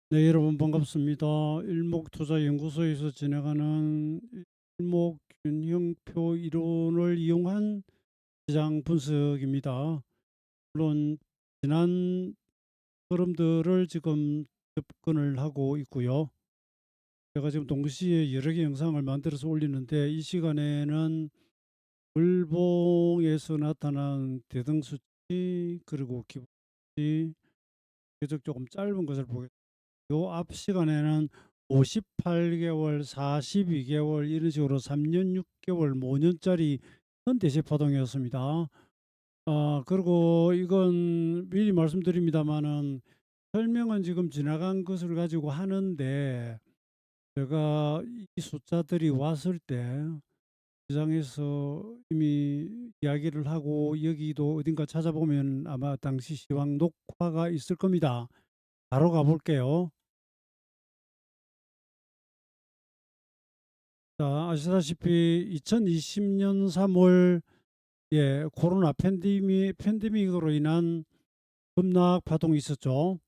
네, 여러분 반갑습니다. 일목투자연구소에서 진행하는 일목균형표 이론을 이용한 시장 분석입니다. 물론 지난 흐름들을 지금 접근을 하고 있고요. 제가 지금 동시에 여러 개 영상을 만들어서 올리는데 이 시간에는 불봉에서 나타난 대등수치 그리고 기본수치 계속 조금 짧은 것을 보겠습니다. 요 앞 시간에는 58개월, 42개월 이런 식으로 3년 6개월, 5년짜리 큰 대세 파동이었습니다. 그리고 이건 미리 말씀드립니다마는 설명은 지금 지나간 것을 가지고 하는데 제가 이 숫자들이 왔을 때 시장에서 이미 이야기를 하고 여기도 어딘가 찾아보면 아마 당시 시황 녹화가 있을 겁니다. 바로 가볼게요. 자, 아시다시피 2020년 3월 코로나 팬데믹으로 인한 급락 파동이 있었죠.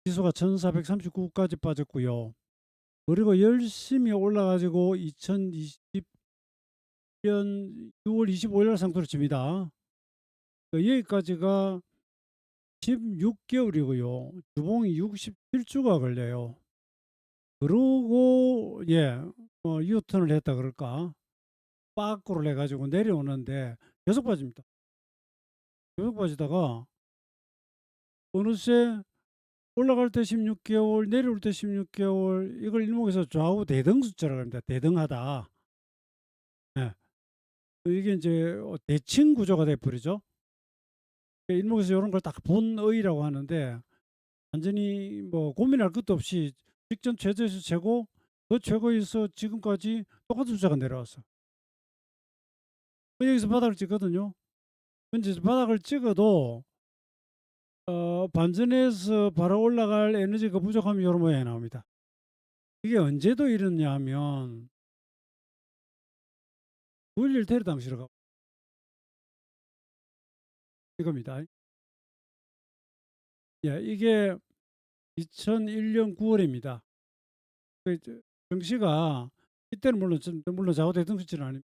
지수가 1439까지 빠졌고요. 그리고 열심히 올라가지고 2020년 6월 25일 날 상태로 칩니다. 여기까지가 16개월이고요. 주봉이 67주가 걸려요. 그러고 유턴을 했다 그럴까? 빠꾸를 해가지고 내려오는데 계속 빠집니다. 계속 빠지다가 어느새 올라갈 때 16개월, 내려올 때 16개월, 이걸 일목에서 좌우 대등 숫자라고 합니다. 대등하다. 예. 이게 이제 대칭 구조가 돼버리죠. 일목에서 이런 걸 딱 본의라고 하는데 완전히 뭐 고민할 것도 없이 직전 최저에서 최고, 그 최고에서 지금까지 똑같은 숫자가 내려왔어. 여기서 바닥을 찍거든요. 근데 바닥을 찍어도 반전에서 바로 올라갈 에너지가 부족하면 이런 모양이 나옵니다. 이게 언제도 이러냐 하면 9.11 테러 당시로 가고 이겁니다. 예, 이게 2001년 9월입니다. 정시가 이때는 물론 좌우 대등수치는 아닙니다.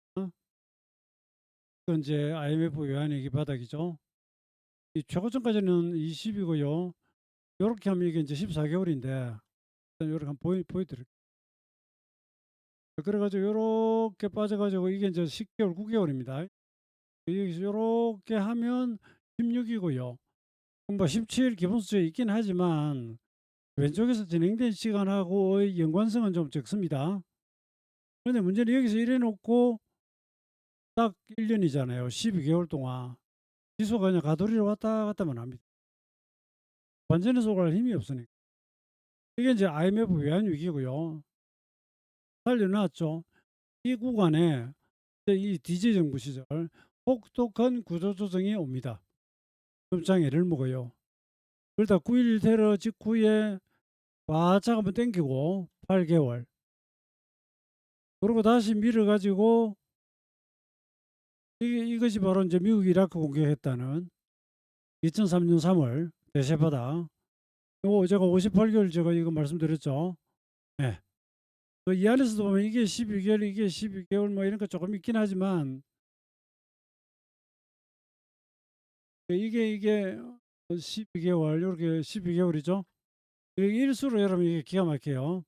그건 이제 IMF 외환위기 바닥이죠. 이 최고점까지는 20이고요. 요렇게 하면 이게 이제 14개월인데 요렇게 한번 보여드릴게요. 그래가지고 요렇게 빠져가지고 이게 이제 10개월, 9개월입니다. 여기서 요렇게 하면 16이고요. 뭐 17 기본수준에 있긴 하지만 왼쪽에서 진행된 시간하고의 연관성은 좀 적습니다. 그런데 문제는 여기서 이래 놓고 딱 1년이잖아요. 12개월 동안 지수가 그냥 가돌이로 왔다 갔다만 합니다. 완전히 속할 힘이 없으니까. 이게 이제 IMF 외환 위기고요. 살려놨죠. 이 구간에 이 DJ 정부 시절 혹독한 구조조정이 옵니다. 좀 장애를 먹어요. 그러다 9.11 테러 직후에 바짝 한번 땡기고 8개월. 그리고 다시 밀어가지고 이것이 바로 이제 미국 이라크 공격했다는 2003년 3월 대세바다. 요거 제가 58개월 제가 이거 말씀드렸죠. 예. 이 안에서도 보면 이게 12개월, 이게 12개월 뭐 이런 거 조금 있긴 하지만 이게 12개월, 이렇게 12개월이죠. 일수로 여러분 이게 기가 막혀요.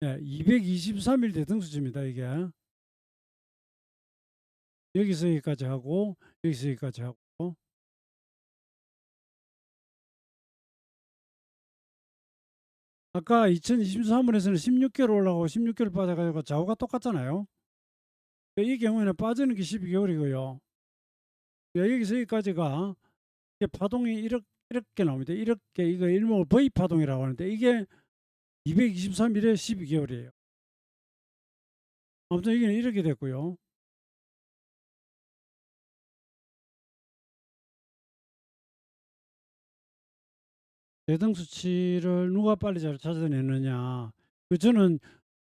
예, 223일 대등수치입니다, 이게. 여기서 여기까지 하고, 여기서 여기까지 하고. 아까 2023년에서는 16개월 올라가고 16개월 빠져가지고 좌우가 똑같잖아요. 이 경우에는 빠지는 게 12개월이고요. 여기서 여기까지가 이게 파동이 이렇게 나옵니다. 이렇게 이거 일목을 V 파동이라고 하는데 이게 223일에 12개월이에요. 아무튼 이게 이렇게 됐고요. 대등 수치를 누가 빨리 잘 찾아내느냐. 저는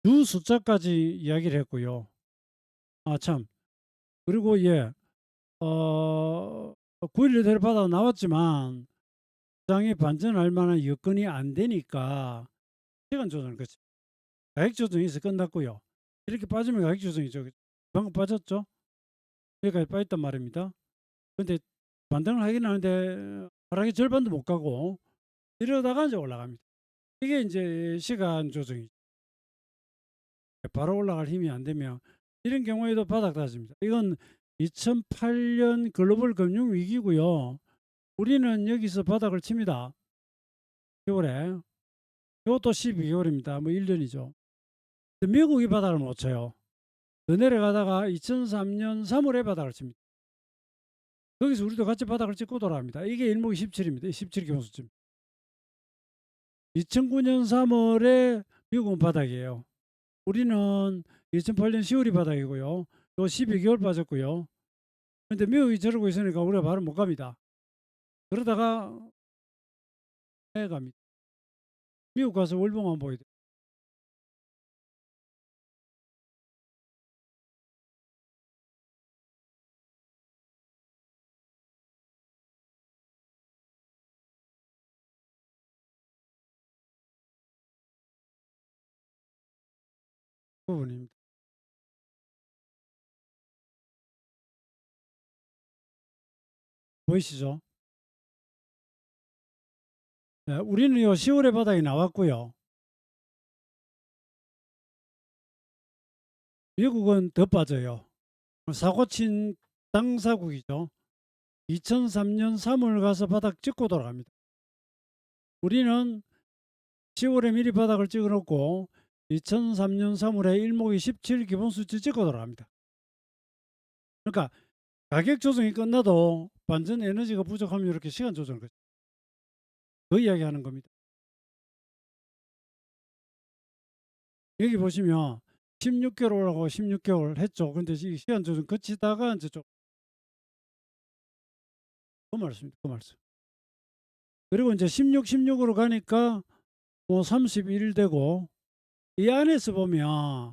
주 숫자까지 이야기를 했고요. 아, 참. 그리고 9.11 테러 받아 나왔지만 시장이 반전할 만한 여건이 안 되니까 시간 조절 그렇지. 가격 조정이 있어 끝났고요. 이렇게 빠지면 가격 조정이죠. 방금 빠졌죠? 여기까지 빠졌단 말입니다. 근데 반등을 하긴 하는데 하락의 절반도 못 가고 이러다가 이제 올라갑니다. 이게 인제 시간 조정이죠. 바로 올라갈 힘이 안 되면 이런 경우에도 바닥 다집니다. 이건 2008년 글로벌 금융 위기고요. 우리는 여기서 바닥을 칩니다. 10월에. 이것도 12개월입니다. 뭐 1년이죠. 미국이 바닥을 못 쳐요. 더 내려가다가 2003년 3월에 바닥을 칩니다. 거기서 우리도 같이 바닥을 찍고 돌아갑니다. 이게 일목이 17입니다. 17 기본수준. 2009년 3월에 미국은 바닥이에요. 우리는 2008년 10월이 바닥이고요. 요 12개월 빠졌고요. 근데 미국이 저러고 있으니까 우리가 바로 못 갑니다. 그러다가 갑니다. 미국 가서 월봉만 보여야 돼요. 그 부분입니다. 보이시죠? 네, 우리는 요 10월에 바닥이 나왔고요. 미국은 더 빠져요. 사고친 당사국이죠. 2003년 3월 가서 바닥 찍고 돌아갑니다. 우리는 10월에 미리 바닥을 찍어 놓고 2003년 3월에 일목이 17 기본수치 찍고 돌아갑니다. 그러니까 가격 조정이 끝나도 반전 에너지가 부족하면 이렇게 시간 조정을 거죠. 그 이야기하는 겁니다. 여기 보시면 16개월하고 16개월 했죠. 근데 이 시간 조정 거치다가 이제 좀 그 말씀입니다. 그 말씀. 그리고 이제 16, 16으로 가니까 뭐 31일 되고 이 안에서 보면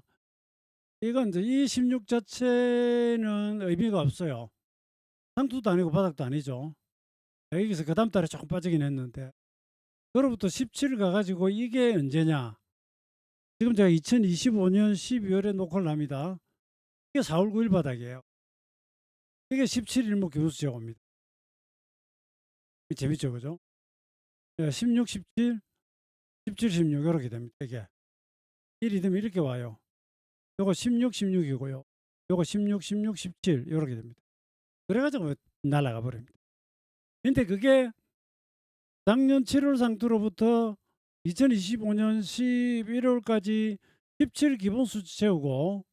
이건 이제 이 16 자체는 의미가 없어요. 상투도 아니고 바닥도 아니죠. 여기서 그다음 달에 조금 빠지긴 했는데 그로부터 17 가가지고 이게 언제냐? 지금 제가 2025년 12월에 녹화를 합니다. 이게 4월 9일 바닥이에요. 이게 17일목 기본수치입니다. 재밌죠, 그죠? 16, 17, 17, 16 이렇게 됩니다. 이게 1이 되면 이렇게 와요. 요거 16, 16이고요. 요거 16, 16, 17 이렇게 됩니다. 그래가지고 날아가 버립니다. 근데 그게 작년 7월 상투로부터 2025년 11월까지 17 기본수치 채우고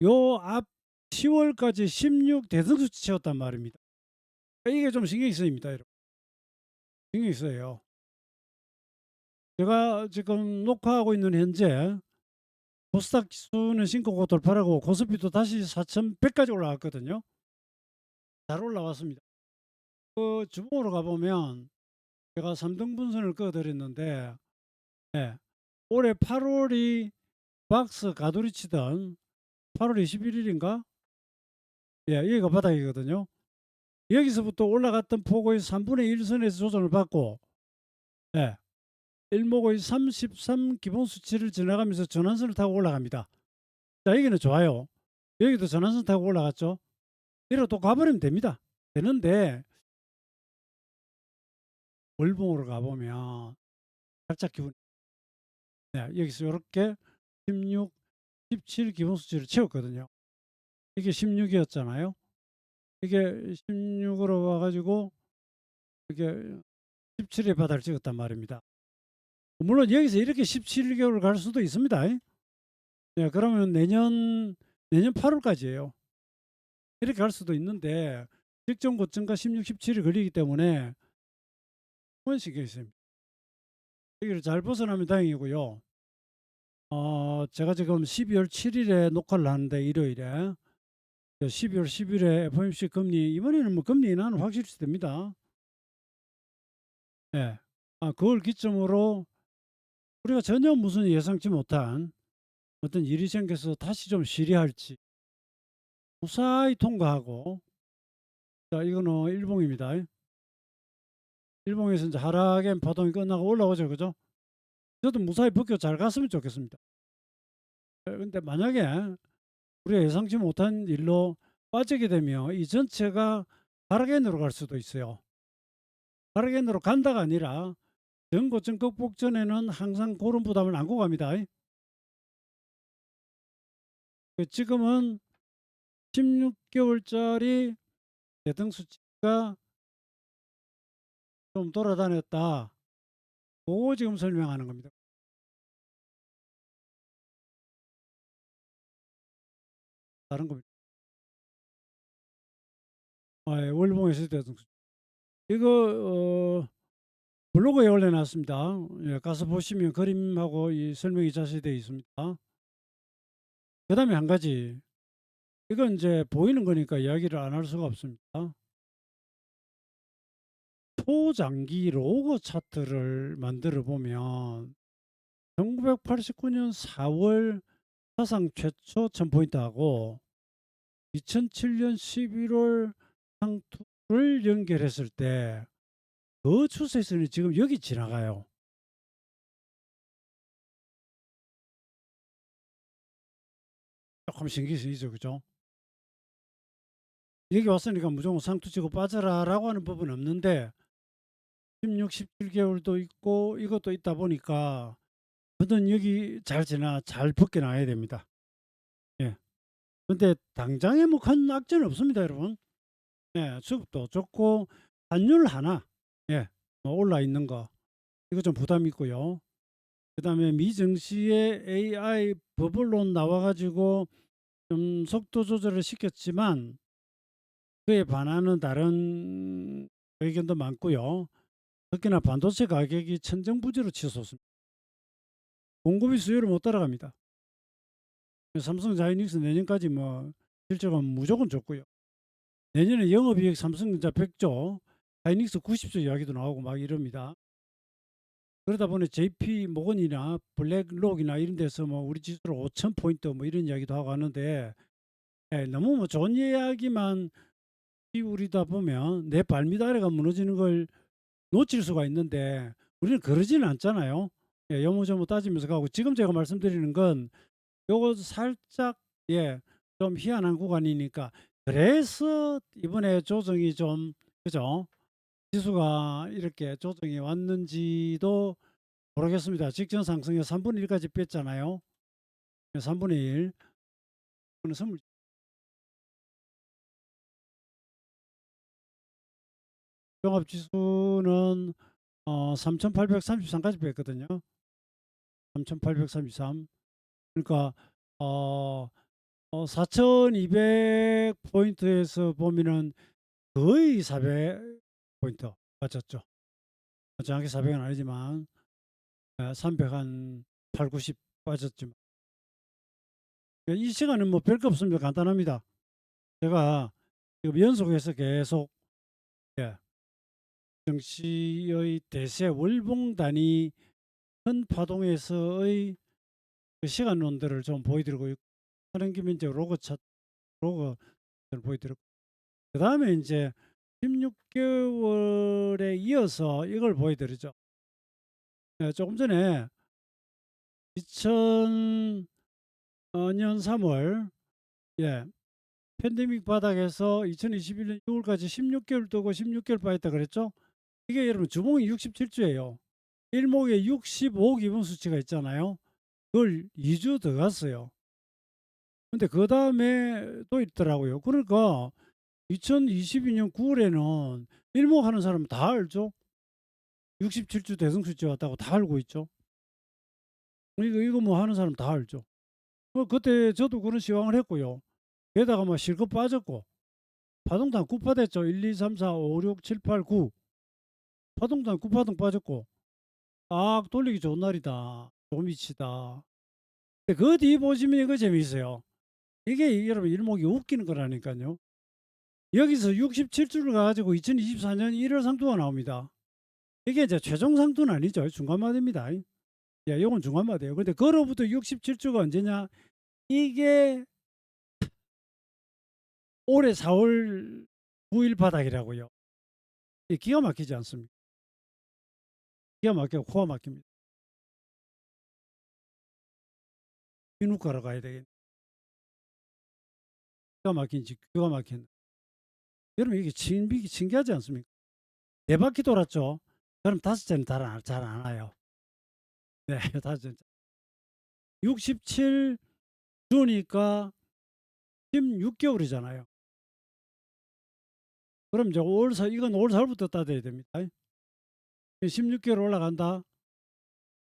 요 앞 10월까지 16 대등수치 채웠단 말입니다. 이게 좀 신경이 쓰입니다. 여러분. 신경이 써요. 제가 지금 녹화하고 있는 현재 코스닥 지수는 신고가 돌파하고 코스피도 다시 4,100까지 올라갔거든요. 잘 올라왔습니다. 그 주봉으로 가보면 제가 3등분선을 그어드렸는데 예, 올해 8월이 박스 가두리 치던 8월 21일인가? 예, 여기가 바닥이거든요. 여기서부터 올라갔던 폭의 3분의 1선에서 조정을 받고 예, 일목의 33 기본 수치를 지나가면서 전환선을 타고 올라갑니다. 자, 여기는 좋아요. 여기도 전환선 타고 올라갔죠. 이리로 또 가버리면 됩니다. 되는데 월봉으로 가보면 살짝 기분 네, 여기서 이렇게 16, 17 기본 수치를 채웠거든요. 이게 16이었잖아요. 이게 16으로 와가지고 이게 17의 바닥을 찍었단 말입니다. 물론 여기서 이렇게 17개월 갈 수도 있습니다. 네, 그러면 내년 8월까지예요. 이렇게 갈 수도 있는데 직전 고점과 16, 17이 걸리기 때문에 그건 신경이 쓰입니다. 여기를 잘 벗어나면 다행이고요. 제가 지금 12월 7일에 녹화를 하는데 일요일에 12월 10일에 FOMC 금리 이번에는 뭐 금리 인하는 확실히 됩니다. 예. 그걸 기점으로 우리가 전혀 무슨 예상치 못한 어떤 일이 생겨서 다시 좀 실리할지 무사히 통과하고 자 이거는 일봉입니다. 일봉에서 이제 하락의 파동이 끝나고 올라오죠, 그죠? 저도 무사히 벗겨 잘 갔으면 좋겠습니다. 근데 만약에 우리가 예상치 못한 일로 빠지게 되면 이 전체가 하락연으로 갈 수도 있어요. 하락연으로 간다가 아니라 전고점 극복 전에는 항상 고런 부담을 안고 갑니다. 지금은 16 개월짜리 대등 수치가 좀 돌아다녔다. 고거 지금 설명하는 겁니다. 다른 겁니다. 예, 월봉에서 대등 수치. 이거 블로그에 올려 놨습니다. 예, 가서 보시면 그림하고 이 설명이 자세히 되어 있습니다. 그다음에 한 가지, 이건 인제 보이는 거니까 이야기를 안 할 수가 없습니다. 초장기 로고 차트를 만들어 보면 1989년 4월 사상 최초 1000포인트하고 2007년 11월 상투를 연결했을 때 그 추세선이 지금 여기 지나가요. 조금 신기하시죠, 그죠? 여기 왔으니까 무조건 상투 치고 빠져라라고 하는 법은 없는데 16, 17 개월도 있고 이것도 있다 보니까 뭐든 여기 잘 벗겨 놔야 됩니다. 예. 근데 당장에 뭐 큰 악재는 없습니다, 여러분. 예. 수급도 좋고 환율 하나, 예, 뭐 올라 있는 거, 이거 좀 부담이 있고요. 그다음에 미 증시에 AI 버블론 나와 가지고 좀 속도 조절을 시켰지만 그에 반하는 다른 의견도 많고요. 특히나 반도체 가격이 천정부지로 치솟습니다. 공급이 수요를 못 따라갑니다. 삼성 자이닉스 내년까지 뭐 실적은 무조건 좋고요. 내년에 영업이익 삼성전자 100조, 하이닉스 90조 이야기도 나오고 막 이럽니다. 그러다 보니 JP 모건이나 블랙록이나 이런 데서 뭐 우리 지수로 5천 포인트 뭐 이런 이야기도 하고 하는데, 예, 너무 뭐 좋은 이야기만 띄우리다 보면 내 발밑 아래가 무너지는 걸 놓칠 수가 있는데 우리는 그러지는 않잖아요. 예, 요모조모 따지면서 가고, 지금 제가 말씀드리는 건 요거 살짝, 예, 좀 희한한 구간이니까 그래서 이번에 조정이 좀, 그죠? 지수가 이렇게 조정이 왔는지도 모르겠습니다. 직전 상승에 3분의 1까지 뺐잖아요. 3분의 1. 그는 선물. 종합지수는 3,833까지 뺐거든요. 3,833. 그러니까 어, 4,200 포인트에서 보면은 거의 400 포인트 맞췄죠. 정확히 400은 아니지만 300 한 8, 90 빠졌지만, 이 시간은 뭐 별거 없습니다. 간단합니다. 제가 지금 연속해서 계속, 예, 정시의 대세 월봉 단위 큰 파동에서의 그 시간론들을 좀 보여드리고 있고, 하는 김에 이제 로그를 보여드렸고, 그다음에 이제 16개월에 이어서 이걸 보여드리죠. 예, 조금 전에 2000년 3월, 예, 팬데믹 바닥에서 2021년 6월까지 16개월 뜨고 16개월 빠졌다 그랬죠? 이게 여러분 주봉이 67주예요. 일목에 65 기본 수치가 있잖아요. 그걸 2주 더 갔어요. 근데 그다음에 또 있더라고요. 그러니까 2022년 9월에는 일목 하는 사람은 다 알죠. 67주 대승 수치 왔다고 다 알고 있죠. 이거 뭐 하는 사람 다 알죠. 그때 저도 그런 시황을 했고요. 게다가 막 실컷 빠졌고 파동단 9파 됐죠. 1, 2, 3, 4, 5, 6, 7, 8, 9. 파동단 9파동 빠졌고 딱 돌리기 좋은 날이다. 좋은 위치다. 그 뒤 보시면 이거 재미있어요. 이게 여러분 일목이 웃기는 거라니까요. 여기서 67주를 가지고 2024년 1월 상투가 나옵니다. 이게 이제 최종 상투는 아니죠. 중간마디입니다. 예, 요건 중간마디예요. 근데 그로부터 67주가 언제냐? 이게 올해 4월 9일 바닥이라고요. 기가 막히지 않습니까? 기가 막히고 코가 막힙니다. 비누가로 가야 되겠네. 기가 막힌 집, 기가 막힌. 여러분 이게 신기하지 않습니까? 4바퀴 돌았죠. 그럼 5자는 잘 안 와요. 네. 5자. 67 주니까 16개월이잖아요. 그럼 이제 이건 5월 4일부터 따져야 됩니다. 16개월 올라간다.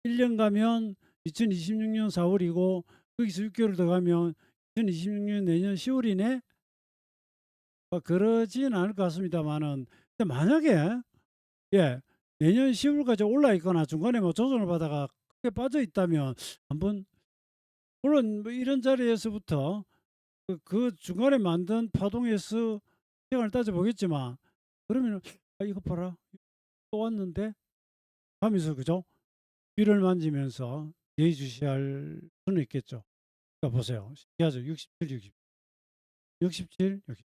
1년 가면 2026년 4월이고 거기서 6개월 더 가면 2026년 내년 10월이네. 그러진 않을 것 같습니다만은, 근데 만약에 내년 10월까지 올라 있거나 중간에 뭐 조정을 받다가 크게 빠져 있다면 한번, 물론 뭐 이런 자리에서부터 그 중간에 만든 파동에서 시간을 따져 보겠지만, 그러면 이거 봐라, 또 왔는데 하면서, 그죠? 귀를 만지면서 예의주시할 수는 있겠죠. 그러니까 보세요. 신기하죠. 67, 60, 67, 60.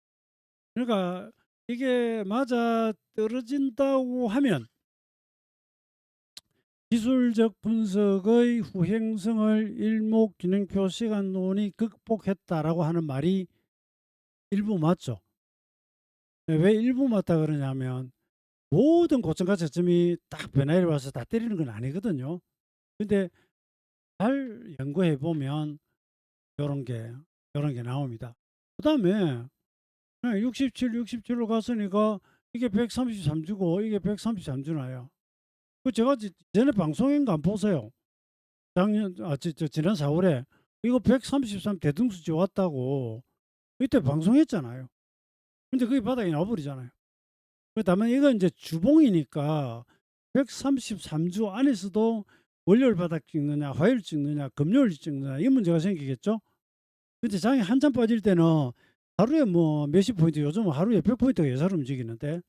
그러니까 이게 맞아 떨어진다고 하면 기술적 분석의 후행성을 일목균형표 시간론이 극복했다라고 하는 말이 일부 맞죠. 왜 일부 맞다 그러냐면 모든 고점과 저점이 딱 변화를 와서 다 때리는 건 아니거든요. 근데 잘 연구해 보면 요런 게 나옵니다. 그다음에 67, 67로 갔으니까 이게 133주고 이게 133주나요. 제가 전에 방송인가 안 보세요. 지난 4월에 이거 133 대등수지 왔다고 이때 방송했잖아요. 근데 그게 바닥에 나와버리잖아요. 다만 이건 이제 주봉이니까 133주 안에서도 월요일 바닥 찍느냐, 화요일 찍느냐, 금요일 찍느냐, 이 문제가 생기겠죠. 근데 장이 한참 빠질 때는 하루에 뭐 몇십 포인트, 요즘은 하루에 100포인트가 예사로 움직이는데,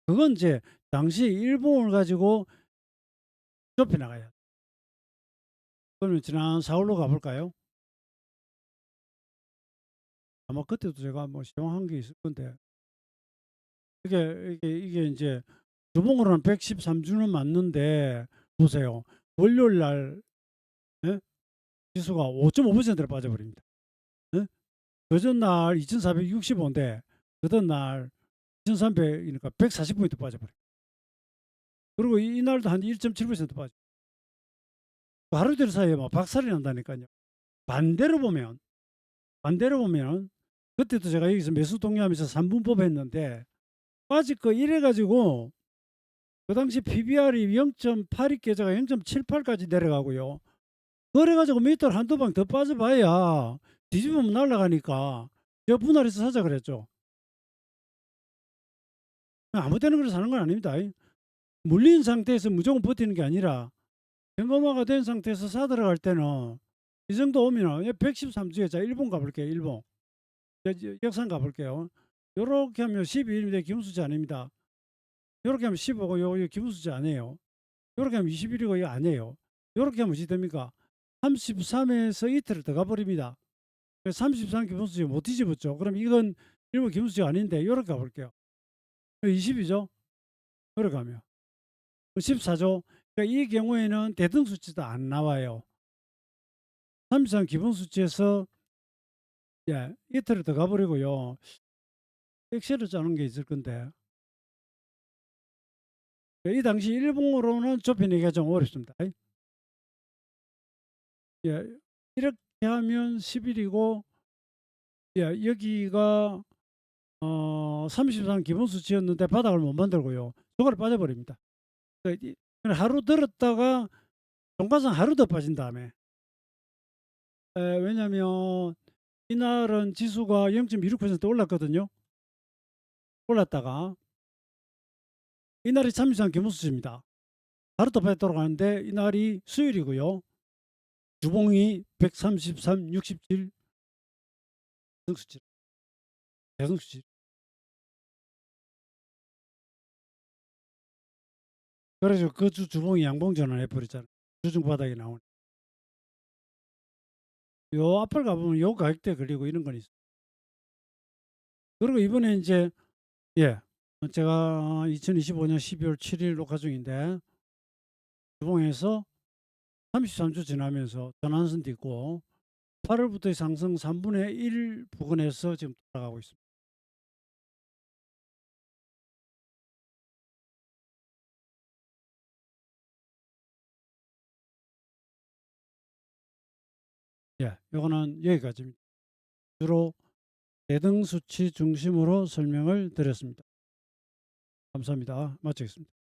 그건 이제 당시 일봉을 가지고 좁혀 나가야. 그러면 지난 4월로 가볼까요? 아마 그때도 제가 뭐 시황한 게 있을 건데, 이게 이제 주봉으로는 113주는 맞는데, 보세요. 월요일 날 예? 지수가 5.5%로 빠져버립니다. 예? 그 전날 2465인데 그 전날 2300이니까 140포인트 빠져버려요. 그리고 이날도 한 1.7% 빠져. 하루 이틀 사이에 막 박살이 난다니까요. 반대로 보면 그때도 제가 여기서 매수 동의하면서 3분법 했는데, 빠질 거 이래 가지고 그 당시 PBR이 0.8이 깨져가 0.78까지 내려가고요. 그래 가지고 밑으로 한두 방 더 빠져봐야 뒤집으면 날아가니까 제가 분할해서 사자 그랬죠. 아무 때나 그래서 사는 건 아닙니다. 물린 상태에서 무조건 버티는 게 아니라 현금화가 된 상태에서 사 들어갈 때는 이 정도 오면은 113주에, 자 일본 가볼게요. 일본 역산 가볼게요. 요렇게 하면 12일인데 기본수지 아닙니다. 요렇게 하면 15고 요 기본수지 아니에요. 요렇게 하면 21이고 이거 아니에요. 요렇게 하면 어찌 됩니까? 33에서 이틀을 더 가버립니다. 33 기본수지 못 뒤집었죠. 그럼 이건 일본 기본수지가 아닌데 요렇게 가볼게요. 20이죠. 요렇게 하면 14조. 그러니까 이 경우에는 대등수치도 안 나와요. 33 기본수치에서 이틀을 더 가버리고요. 엑셀을 짜는 게 있을 건데, 이 당시 일봉으로는 좁혀내기가 좀 어렵습니다. 이렇게 하면 10일이고, 여기가 33 기본수치였는데 바닥을 못 만들고요. 저거를 빠져버립니다. 하루 들었다가 종가상 하루 더 빠진 다음에, 왜냐하면 이날은 지수가 0.26% 올랐거든요. 올랐다가 이날이 33 기본수치입니다. 하루 더 빠져 돌아가는데 이날이 수요일이고요. 주봉이 133, 67 대성수치. 대성수치. 그래서 그 주봉이 양봉 전환해 버렸잖아요. 주중 바닥에 나오는. 요 앞을 가보면 요 가격대 걸리고 이런 건 있어요. 그리고 이번에 이제 제가 2025년 12월 7일 녹화 중인데, 주봉에서 33주 지나면서 전환선도 있고 8 월부터의 상승 3분의 1 부근에서 지금 돌아가고 있습니다. 예. 요거는 여기까지입니다. 주로 대등 수치 중심으로 설명을 드렸습니다. 감사합니다. 마치겠습니다.